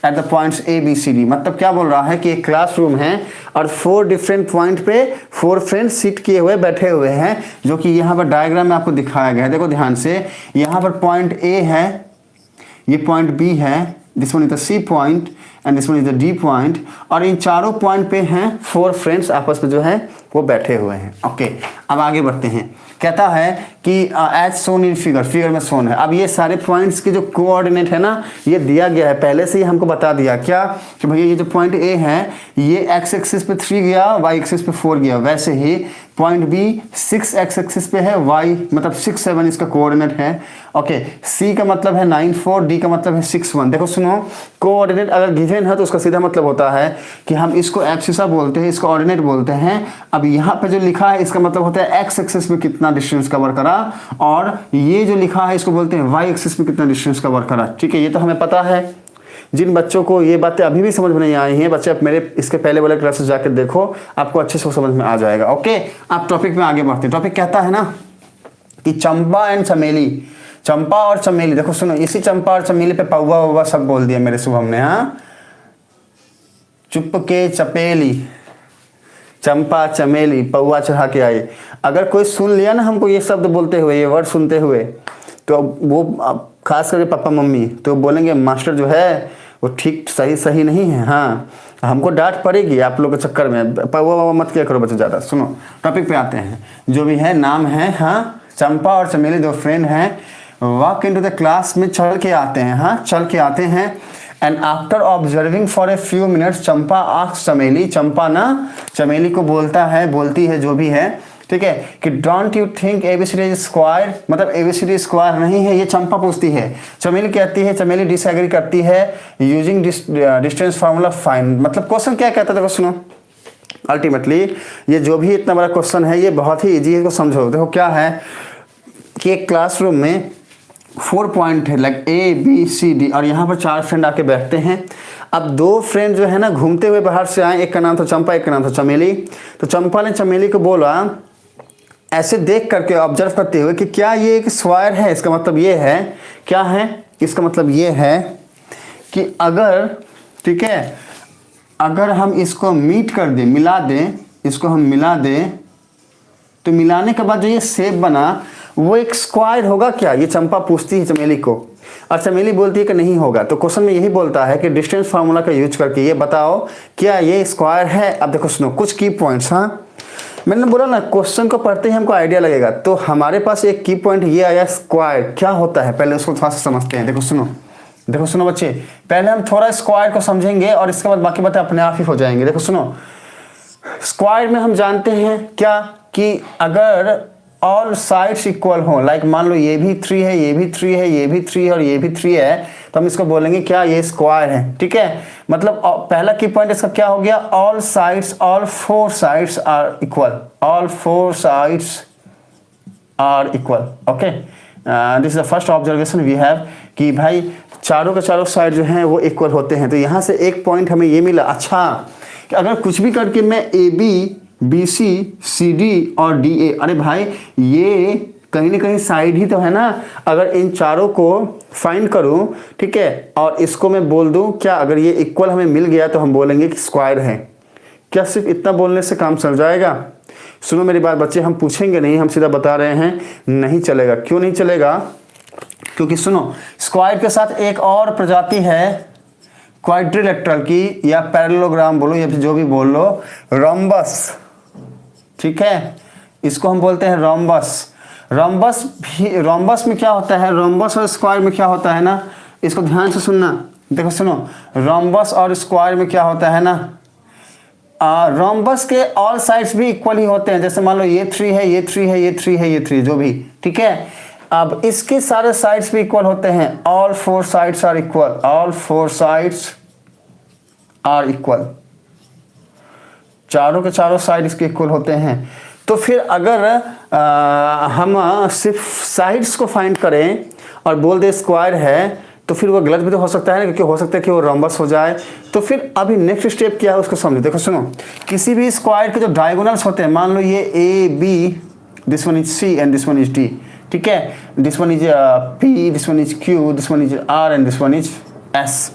Eight the points A B C D. मतलब क्या बोल रहा है कि एक क्लासरूम है और 4 डिफरेंट पॉइंट पे 4 फ्रेंड्स सिट किए हुए बैठे हुए हैं, जो कि यहाँ पर डायग्राम में आपको दिखाया गया है। देखो ध्यान से, यहाँ पर पॉइंट ए है, ये पॉइंट बी है, this one is the C point and this one is the D point, और इन चारों पॉइंट पे हैं 4 फ्रेंड्स आपस में जो है वो बैठे हुए हैं। ओके, अब आगे बढ़ते हैं। कहता है कि as shown in figure, figure में सोन है। अब ये सारे पॉइंट्स के जो कोऑर्डिनेट है ना, ये दिया गया है, पहले से ही हमको बता दिया क्या कि भैया ये जो पॉइंट ए है ये एक्स एक्सिस पे 3 गया, वाई एक्सिस पे 4 गया। वैसे ही पॉइंट बी 6 एक्स एक्सिस पे है, वाई मतलब 6 7 इसका कोऑर्डिनेट है। ओके, सी का मतलब है 9 4, डी का मतलब है 6 1। देखो सुनो, कोऑर्डिनेट अगर गिवन है तो उसका सीधा मतलब होता है कि हम इसको एब्सिसा बोलते हैं, इसको ऑर्डिनेट बोलते हैं। अब यहाँ पे जो लिखा है इसका मतलब होता है एक्स एक्सिस में कितना डिस्टेंस कवर करा, और ये जो लिखा है इसको बोलते हैं वाई एक्सिस में कितना डिस्टेंस कवर करा। ठीक है, ये तो हमें पता है। जिन बच्चों को ये बातें अभी भी समझ में नहीं आई हैं, बच्चे आप मेरे इसके पहले वाले क्लासेस जाकर देखो, आपको अच्छे से समझ में आ जाएगा। ओके, आप टॉपिक में आगे बढ़ते हैं। टॉपिक कहता है ना कि चंपा एंड चमेली, चंपा और चमेली। देखो सुनो, इसी चंपा और चमेली पे पौवा वौवा सब बोल दिया मेरे शुभम ने। हाँ, चुप के चपेली, चंपा चमेली, पौवा चढ़ा के आई। अगर कोई सुन लिया ना हमको ये शब्द बोलते हुए, ये वर्ड सुनते हुए, तो वो खास करके पापा मम्मी तो बोलेंगे मास्टर जो है वो ठीक सही नहीं है। हाँ, हमको डांट पड़ेगी आप लोग के चक्कर में। पौवा वौवा मत किया करो बच्चे ज़्यादा। सुनो, टॉपिक पे आते हैं। जो भी है नाम है, हाँ, चंपा और चमेली 2 फ्रेंड हैं, वॉक इनटू द क्लास में चल के आते हैं। हाँ, चल के आते हैं। And after observing for a few minutes Champa asks चमेली, चंपा ना चमेली को बोलती है जो भी है, ठीक है, कि don't you think ABCD is square, मतलब एबीसीडी स्क्वायर नहीं है, ये चंपा पूछती है। चमेली कहती है, चमेली डिसएग्री करती है, यूजिंग डिस्टेंस फार्मूला फाइंड। मतलब क्वेश्चन क्या कहता है, देखो सुनो। अल्टीमेटली ये जो भी इतना बड़ा क्वेश्चन है ये बहुत ही इजी है, को समझो। देखो क्या है कि एक क्लासरूम में 4 पॉइंट है, like A B C D, और यहाँ पर 4 फ्रेंड आके बैठते हैं। अब 2 फ्रेंड जो है ना घूमते हुए बाहर से आए, एक का नाम था चंपा, एक का नाम था चमेली। तो चंपा ने चमेली को बोला, ऐसे देख करके ऑब्जर्व करते हुए, कि क्या ये एक स्क्वायर है। इसका मतलब ये है, क्या है, इसका मतलब ये है कि अगर, ठीक है, अगर हम इसको मीट कर दें, मिला दें, इसको हम मिला दें, तो मिलाने के बाद जो ये शेप बना वो एक स्क्वायर होगा क्या। ये चंपा पूछती है चमेली को, और चमेली बोलती है कि नहीं होगा। तो क्वेश्चन में यही बोलता है कि डिस्टेंस फार्मूला का यूज करके ये बताओ क्या ये स्क्वायर है। अब देखो सुनो कुछ की पॉइंट्स। हाँ, मैंने बोला ना क्वेश्चन को पढ़ते ही हमको आइडिया लगेगा। तो हमारे पास एक की पॉइंट ये आया, स्क्वायर क्या होता है, पहले उसको थोड़ा सा समझते हैं। देखो सुनो बच्चे, पहले हम थोड़ा स्क्वायर को समझेंगे और इसके बाद बाकी बातें अपने आप ही हो जाएंगे। देखो सुनो, स्क्वायर में हम जानते हैं क्या कि अगर ऑल साइड्स इक्वल हो, लाइक मान लो ये भी 3 है, ये भी 3 है, ये भी 3 है और ये भी 3 है, तो हम इसको बोलेंगे क्या, ये स्क्वायर है। ठीक है, मतलब पहला की पॉइंट इसका क्या हो गया, all sides, all 4 sides are equal, all 4 sides are equal. Okay, this is the first observation we have कि भाई चारों के चारों साइड जो हैं वो इक्वल होते हैं। तो यहाँ से एक पॉइंट हमें ये मिला। अच्छा, कि अगर कुछ भी करके मैं A B B C C D और डी ए, अरे भाई ये कहीं ना कहीं साइड ही तो है ना। अगर इन चारों को फाइंड करूं, ठीक है, और इसको मैं बोल दूं क्या, अगर ये इक्वल हमें मिल गया तो हम बोलेंगे कि स्क्वायर है। क्या सिर्फ इतना बोलने से काम चल जाएगा? सुनो मेरी बात बच्चे, हम पूछेंगे नहीं, हम सीधा बता रहे हैं, नहीं चलेगा। क्यों नहीं चलेगा? क्योंकि सुनो, स्क्वायर के साथ एक और प्रजाति है क्वाड्रिलेटरल की, या पैरेललोग्राम बोलो या फिर जो भी बोल लो, रोम्बस। ठीक है, इसको हम बोलते हैं रोम्बस। रोम्बस में क्या होता है, रोम्बस और स्क्वायर में क्या होता है ना, इसको ध्यान से सुनना। देखो सुनो, रोम्बस और स्क्वायर में क्या होता है ना, रोम्बस के ऑल साइड्स भी इक्वल ही होते हैं। जैसे मान लो ये 3 है, ये 3 है, ये 3 है, ये 3, जो भी, ठीक है। अब इसके सारे साइड्स भी इक्वल होते हैं, all 4 sides are equal, all 4 sides are equal, चारों के चारों साइड इसके इक्वल होते हैं। तो फिर अगर हम सिर्फ साइड्स को फाइंड करें और बोल दे स्क्वायर है, तो फिर वो गलत भी तो हो सकता है ना, क्योंकि हो सकता है कि वो रोम्बस हो जाए। तो फिर अभी नेक्स्ट स्टेप क्या है उसको समझो। देखो सुनो, किसी भी स्क्वायर के जो डायगोनल्स होते हैं, मान लो ये A B, this one is C and this one is D, ठीक है, this one is P, this one is Q, this one is R and this one is S.